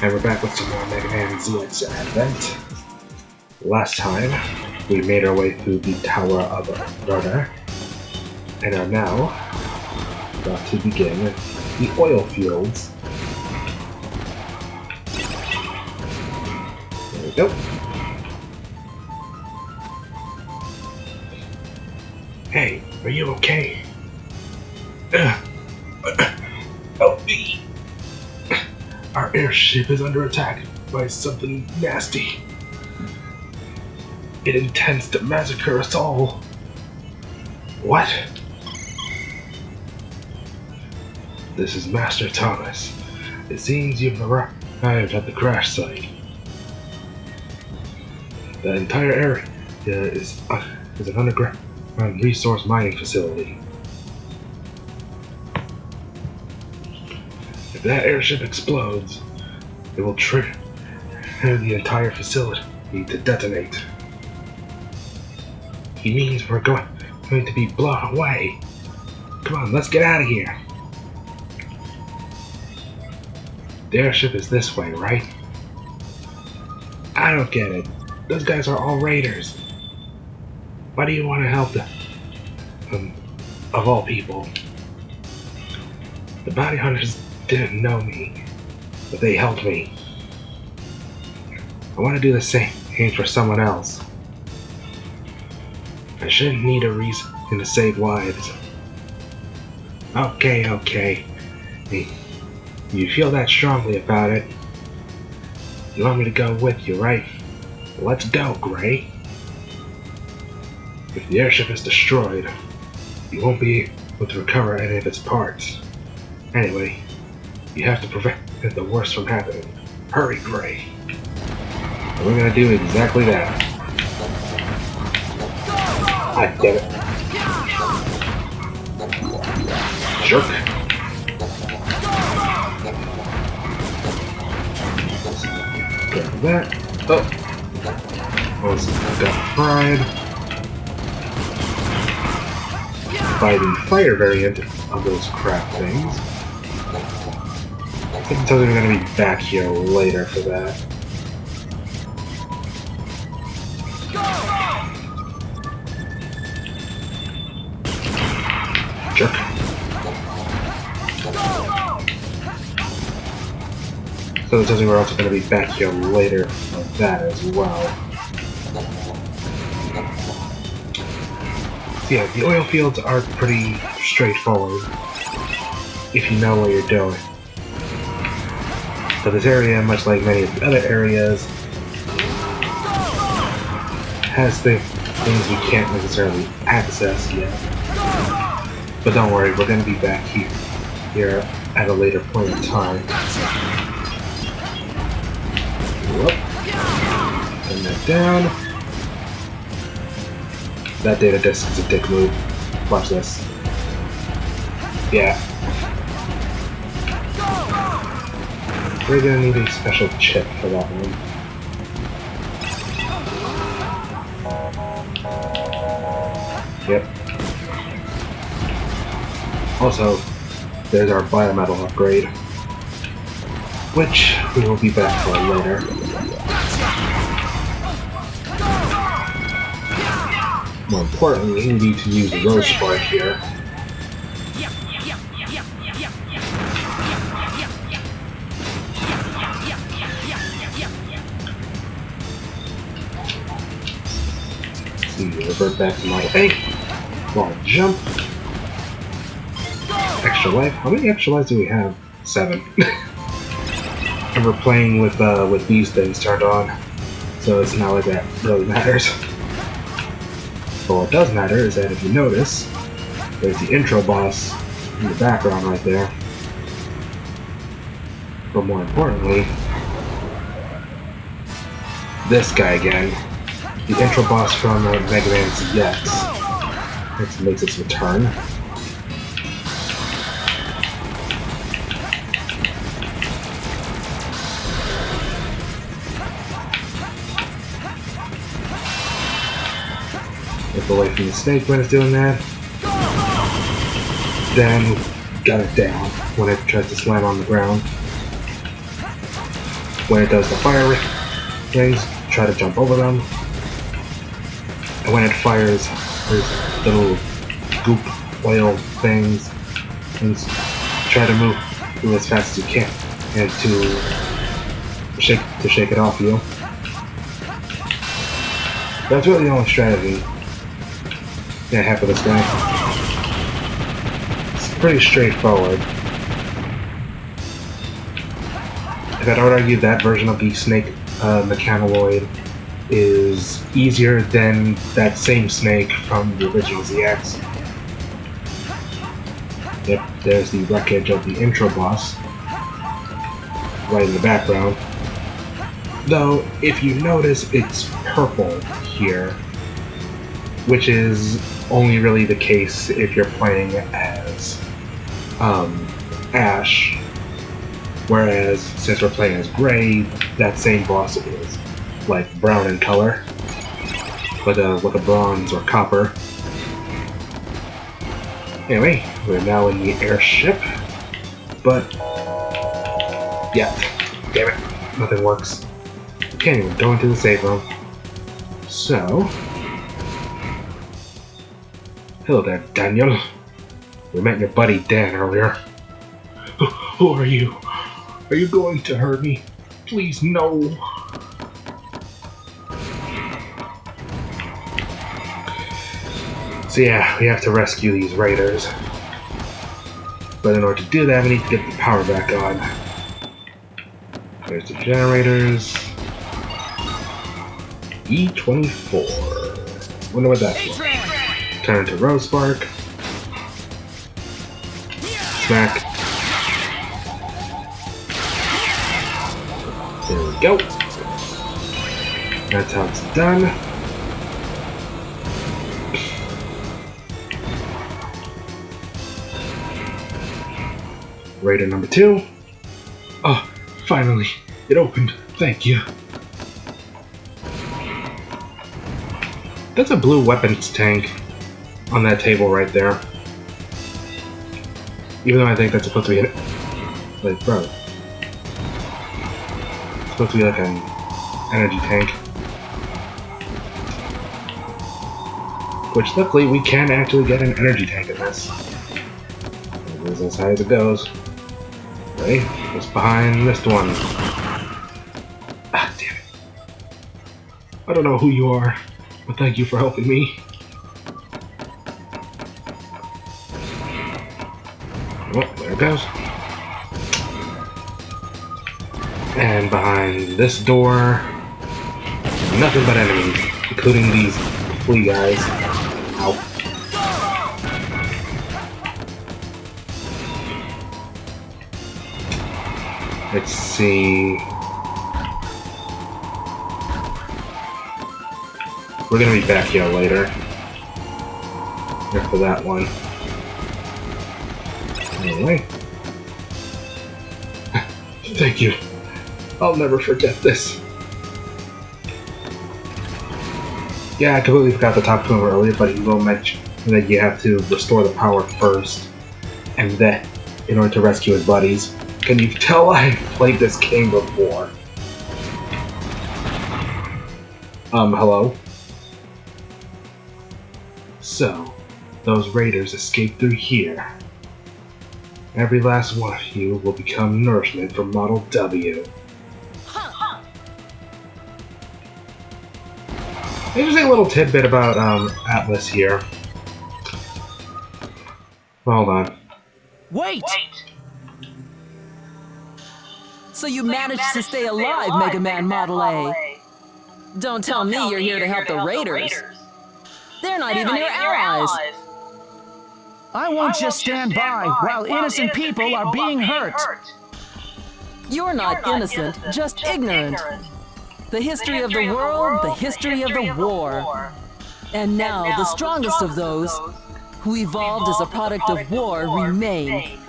And we're back with some more megamanzxadvent. Last time, we made our way through the Tower of Rudder, and are now about to begin the oil fields. There we go. Hey, are you okay? Help me! Our airship is under attack by something nasty. It intends to massacre us all. What? This is Master Thomas. It seems you've arrived at the crash site. The entire area is an underground resource mining facility. If that airship explodes, it will trigger the entire facility to detonate. He means we're going to be blown away. Come on, let's get out of here. The airship is this way, right? I don't get it. Those guys are all raiders. Why do you want to help them? Of all people. The bounty hunters didn't know me, but they helped me. I want to do the same for someone else. I shouldn't need a reason to save lives. Okay. You feel that strongly about it. You want me to go with you, right? Let's go, Gray. If the airship is destroyed, you won't be able to recover any of its parts. Anyway, you have to prevent the worst from happening. Hurry, Gray. And we're gonna do exactly that. I get it. Jerk. Grab that. Oh. Almost got fried by the fire variant of those crap things. I think until they're going to be back here later for that. Jerk. So it tells me we're also going to be back here later for that as well. So yeah, the oil fields are pretty straightforward if you know what you're doing. So this area, much like many of the other areas, has things we can't necessarily access yet. But don't worry, we're going to be back here at a later point in time. Whoop. Turn that down. That data disk is a dick move. Watch this. Yeah. We're gonna need a special chip for that one. Yep. Also, there's our biometal upgrade, which we will be back for later. More importantly, we need to use Rose Spark here. Revert back to Model A. Long jump. Extra life. How many extra lives do we have? 7. And we're playing with these things turned on, so it's not like that really matters. But what does matter is that if you notice, there's the intro boss in the background right there. But more importantly, this guy again. The intro boss from megamanzxadvent. It makes its return. Get away from the snake when it's doing that. Then got it down when it tries to slam on the ground. when it does the fire things, try to jump over them. And when it fires those little goop oil things, and try to move as fast as you can, and to shake it off you. That's really the only strategy I have for this guy. It's pretty straightforward. In fact, I would argue that version of the snake mechanoid is easier than that same snake from the original ZX. Yep, there's the wreckage of the intro boss right in the background. Though, if you notice, it's purple here, which is only really the case if you're playing as Ash, whereas since we're playing as Gray, that same boss is like brown in color, like a bronze or copper. Anyway, we're now in the airship, but yeah, damn it, nothing works. Can't even go into the save room. So, hello there, Daniel. We met your buddy Dan earlier. Who are you? Are you going to hurt me? Please, no. So yeah, we have to rescue these raiders. But in order to do that, we need to get the power back on. There's the generators. E24. Wonder what that's for. Turn into Rose Spark. Smack. There we go. That's how it's done. Raider number 2. Oh, finally, it opened. Thank you. That's a blue weapons tank on that table right there. Even though I think that's supposed to be an... like, bro. It's supposed to be like an energy tank. Which, luckily, we can actually get an energy tank in this. It is as high as it goes. Ready? What's behind this one? Ah, damn it. I don't know who you are. But thank you for helping me. Oh, there it goes. And behind this door, nothing but enemies, including these flea guys. Ow. Let's see. We're gonna be back here later. Here for that one. Anyway. Thank you. I'll never forget this. Yeah, I completely forgot to talk to him earlier, but he will mention that you have to restore the power first, and then, in order to rescue his buddies. Can you tell I've played this game before? Hello? So, those raiders escaped through here. Every last one of you will become nourishment for Model W. Interesting little tidbit about Atlas here. Hold on. Wait! So you managed to stay alive, Megaman Model A. Don't tell me you're here to help the raiders. They're not even your allies. I won't just stand by while innocent people are being hurt. You're not innocent, just ignorant. The history of the world, the history of the war. And now the strongest of those, who evolved as a product of war, remain.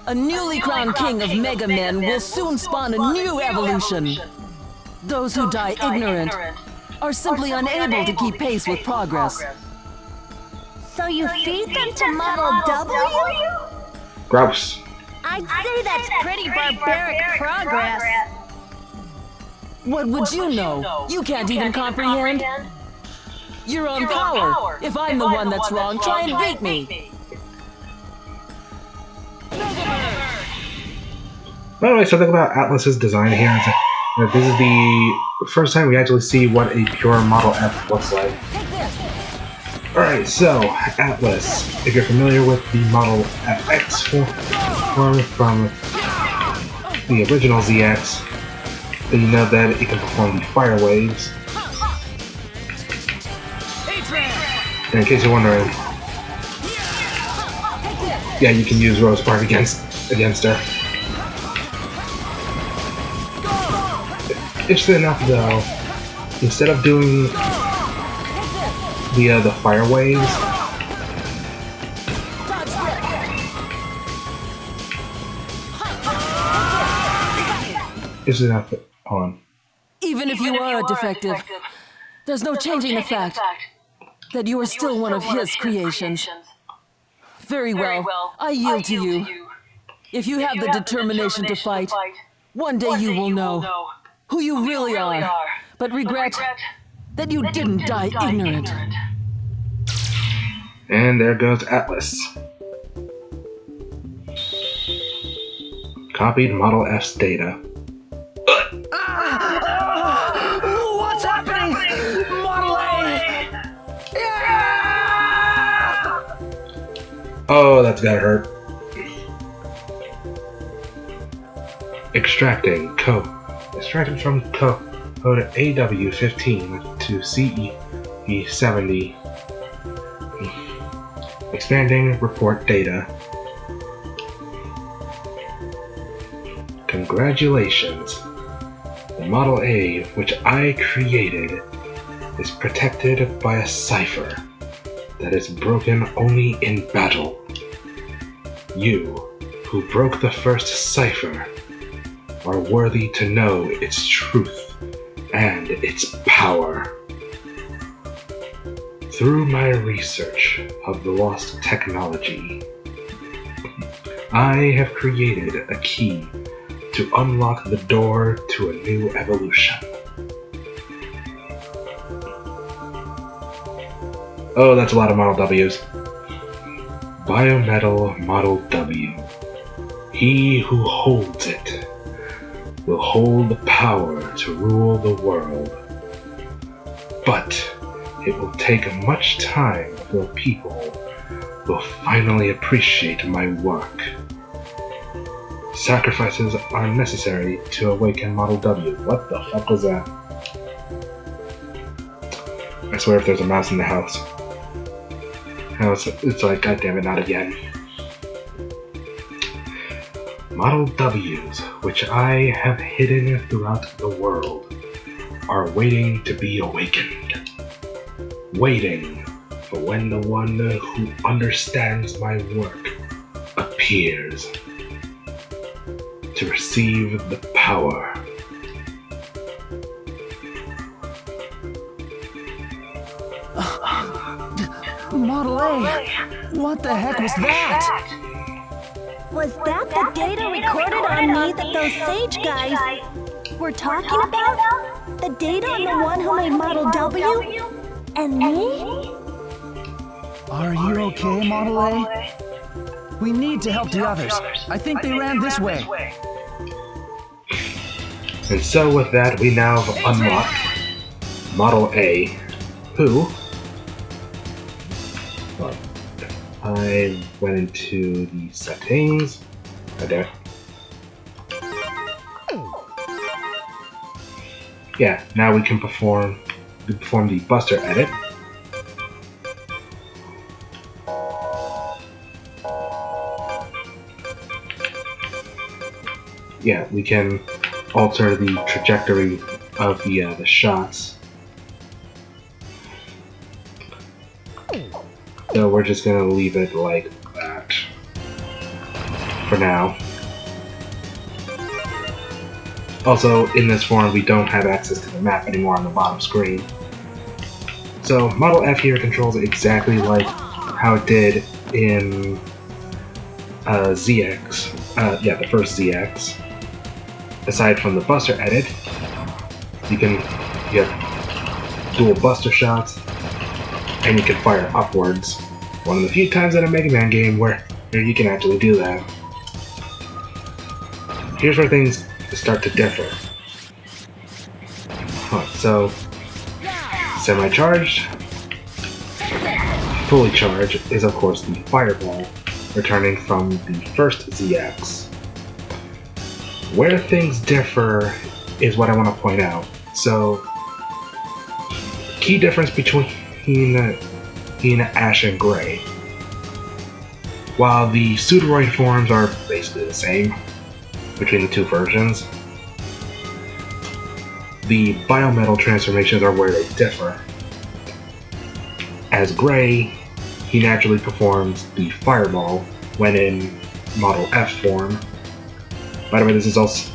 A newly crowned king of Megamen will soon spawn a new evolution. Those who die ignorant are simply unable to keep pace with progress. So you feed them to Model W? Gross. I'd say that's pretty barbaric progress. What would you know? You can't even comprehend. You're on power. If I'm the one that's wrong, try and beat me. By the way, something about Atlas's design here is that this is the first time we actually see what a pure Model F looks like. Alright, so, Atlas. If you're familiar with the Model FX form from the original ZX, then you know that it can perform the fire waves. And in case you're wondering, yeah, you can use Rose Spark against her. Interesting enough, though, instead of doing the fire waves, interesting enough. Hold on. Even if you are a defective, there's no changing the fact that you are still one of his creations. Very well, I yield to you. If you have the determination to fight, one day you will know who you really are, but regret that you didn't die ignorant. And there goes Atlas. Copied Model F's data. What's happening? Model A! Yeah! Oh, that's gotta hurt. Extracting code. Extracted from code AW15 to CE70. Expanding report data. Congratulations. The Model A, which I created, is protected by a cipher that is broken only in battle. You, who broke the first cipher, are worthy to know its truth and its power. Through my research of the lost technology, I have created a key to unlock the door to a new evolution. Oh, that's a lot of Model W's. Biometal Model W. He who holds it will hold the power to rule the world. But it will take much time before people will finally appreciate my work. Sacrifices are necessary to awaken Model W. What the fuck was that? I swear if there's a mouse in the house. It's like, goddammit, not again. Model W's, which I have hidden throughout the world, are waiting to be awakened. Waiting for when the one who understands my work appears to receive the power. Model A, what the heck was that? Was that the data recorded on me that those Sage guys were talking about? The data on the one who made Model W? And me? Are you okay, Model A? We need to help the others. I think they ran this way. And so with that, we now have unlocked Model A, who... I went into the settings. Right there. Yeah, now we can perform the Buster edit. Yeah, we can alter the trajectory of the shots. So we're just gonna leave it like that for now. Also, in this form, we don't have access to the map anymore on the bottom screen. So Model F here controls exactly like how it did in ZX. Yeah, the first ZX. Aside from the Buster edit, You have dual buster shots, and you can fire upwards. One of the few times in a Mega Man game where you can actually do that. Here's where things start to differ. So, semi-charged, fully charged is of course the fireball, returning from the first ZX. Where things differ is what I want to point out. So, key difference between Ash and Gray. While the Pseudoroid forms are basically the same between the two versions, the biometal transformations are where they differ. As Gray, he naturally performs the fireball when in Model F form. By the way, this is also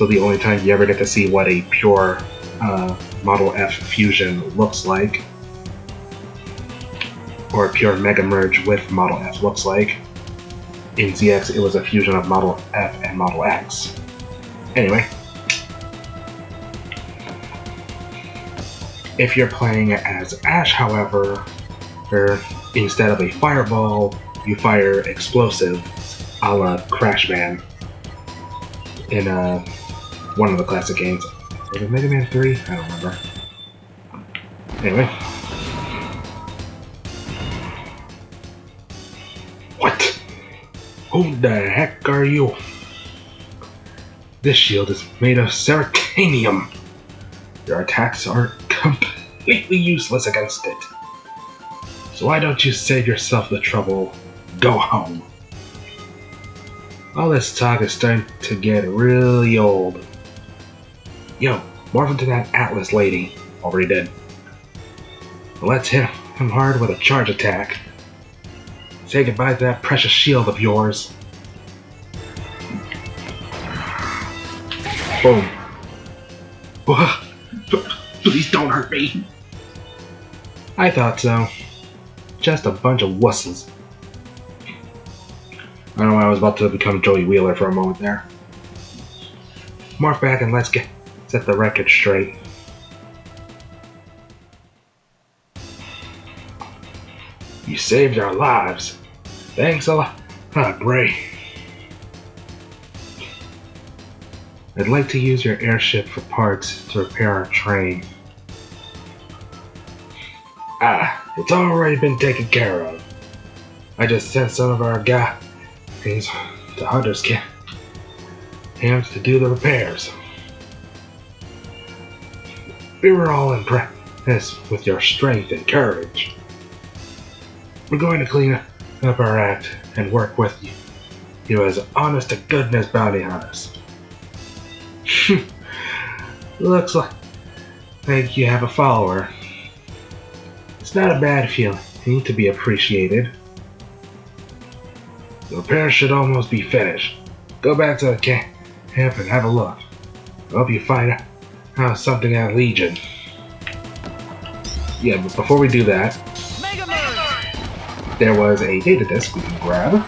the only time you ever get to see what a pure Model F fusion looks like, or a pure Mega Merge with Model F looks like. In ZX, it was a fusion of Model F and Model X. Anyway, if you're playing as Ash, however, instead of a fireball, you fire explosive, a la Crash Van in one of the classic games. Was it Mega Man 3? I don't remember. Anyway. What? Who the heck are you? This shield is made of ceratanium. Your attacks are completely useless against it. So why don't you save yourself the trouble? Go home. All this talk is starting to get really old. Yo, morph into that Atlas lady. Already did. Let's hit him hard with a charge attack. Say goodbye to that precious shield of yours. Boom. Please don't hurt me. I thought so. Just a bunch of wusses. I don't know why I was about to become Joey Wheeler for a moment there. Morph back and let's set the record straight. You saved our lives. Thanks a lot, Gray. I'd like to use your airship for parts to repair our train. It's already been taken care of. I just sent some of our guys to Hunter's camp to do the repairs. We were all impressed with your strength and courage. We're going to clean up our act and work with you as honest to goodness bounty hunters. Looks like you have a follower. It's not a bad feeling to be appreciated. The repair should almost be finished. Go back to the camp and have a look. I hope you find out something at Legion. Yeah, but before we do that, there was a data disk we can grab.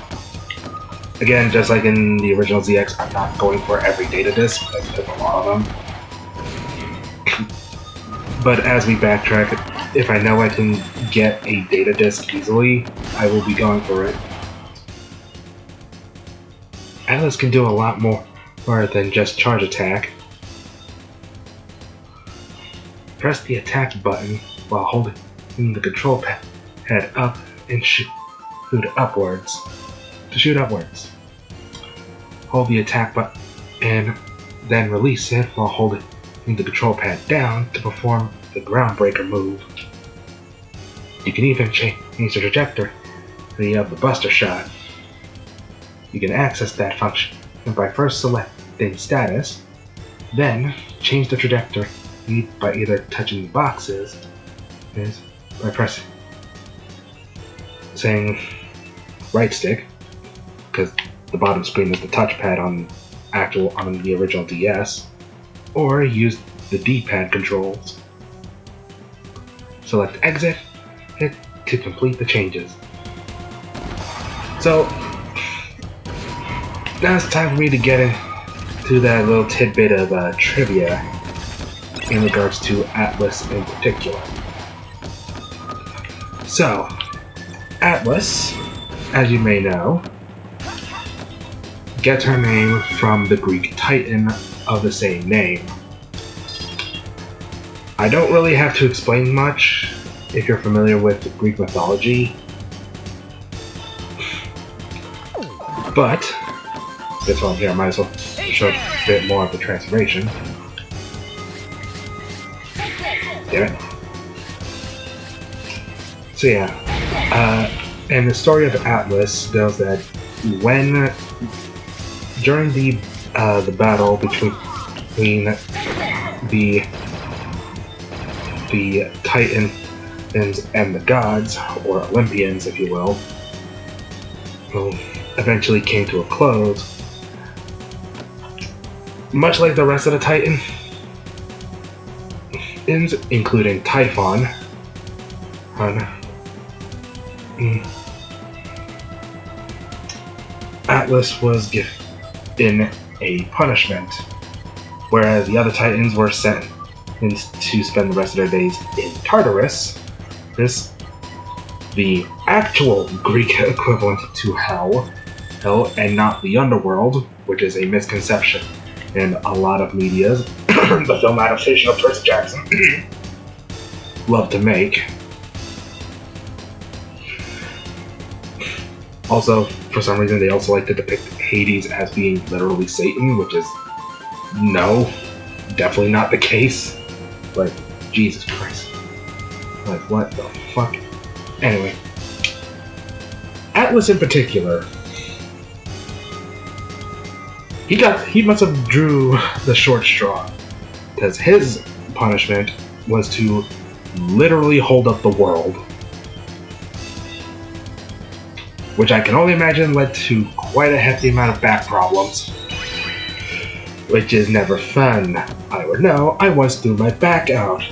Again, just like in the original ZX, I'm not going for every data disk, because there's a lot of them. But as we backtrack, if I know I can get a data disk easily, I will be going for it. Atlas can do a lot more than just charge attack. Press the attack button while holding the control pad up and shoot upwards. To shoot upwards. Hold the attack button and then release it while holding the control pad down to perform the groundbreaker move. You can even change the trajectory of the buster shot. You can access that function by first selecting status, then change the trajectory by either touching the boxes, by pressing right stick, because the bottom screen is the touchpad on the original DS, or use the D-pad controls. Select exit to complete the changes. So now it's time for me to get into that little tidbit of trivia. in regards to Atlas in particular. So, Atlas, as you may know, gets her name from the Greek titan of the same name. I don't really have to explain much if you're familiar with Greek mythology, but since I'm here, I might as well show a bit more of the transformation. Damn it. So yeah, and the story of Atlas goes that when during the battle between the Titans and the gods, or Olympians, if you will, eventually came to a close. Much like the rest of the Titans, including Typhon, Atlas was given a punishment, whereas the other Titans were sent to spend the rest of their days in Tartarus, the actual Greek equivalent to hell, and not the underworld, which is a misconception in a lot of medias the film adaptation of Percy Jackson love to make. Also, for some reason, they also like to depict Hades as being literally Satan, which is definitely not the case. Like, Jesus Christ. Like, what the fuck? Anyway. Atlas in particular, he must have drew the short straw, because his punishment was to literally hold up the world, which I can only imagine led to quite a hefty amount of back problems, which is never fun. I would know, I once threw my back out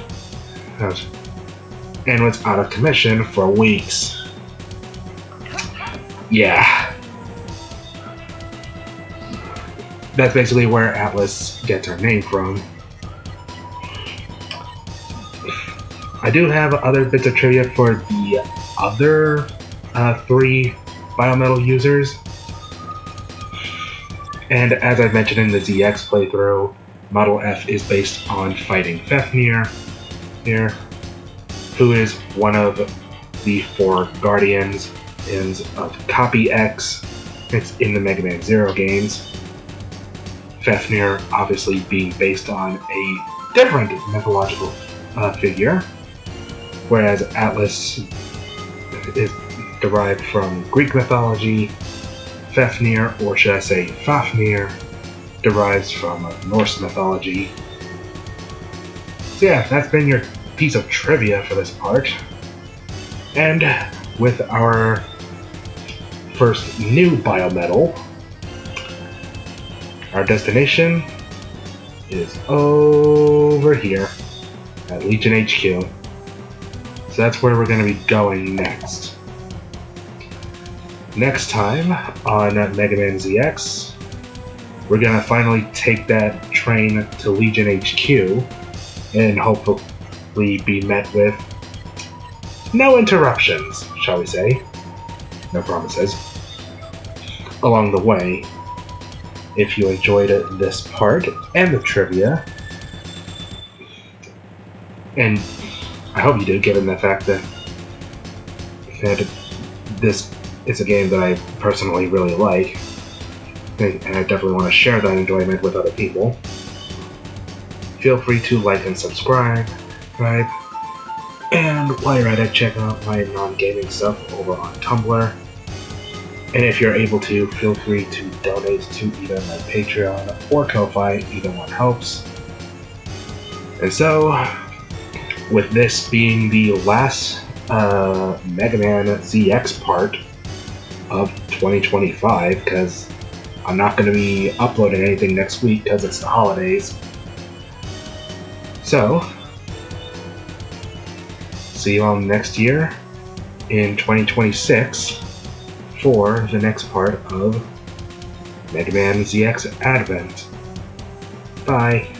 and was out of commission for weeks. Yeah. That's basically where Atlas gets her name from. I do have other bits of trivia for the other 3 biometal users. And as I mentioned in the ZX playthrough, Model F is based on fighting Fafnir here, who is one of the 4 Guardians of Copy X. It's in the Mega Man Zero games. Fafnir obviously being based on a different mythological figure, whereas Atlas is derived from Greek mythology. Fafnir, or should I say Fafnir, derives from Norse mythology. So yeah, that's been your piece of trivia for this part. And with our first new biometal, our destination is over here at Legion HQ. So that's where we're going to be going next. Next time on Mega Man ZX, we're going to finally take that train to Legion HQ and hopefully be met with no interruptions, shall we say. No promises. Along the way. If you enjoyed this part and the trivia, and I hope you do, given the fact that this is a game that I personally really like, and I definitely want to share that enjoyment with other people, feel free to like and subscribe, and while you're at it, check out my non-gaming stuff over on Tumblr. And if you're able to, feel free to donate to either my Patreon or Ko-Fi, either one helps. And so, with this being the last Mega Man ZX part of 2025, because I'm not going to be uploading anything next week because it's the holidays. So, see you all next year in 2026. For the next part of Mega Man ZX Advent. Bye.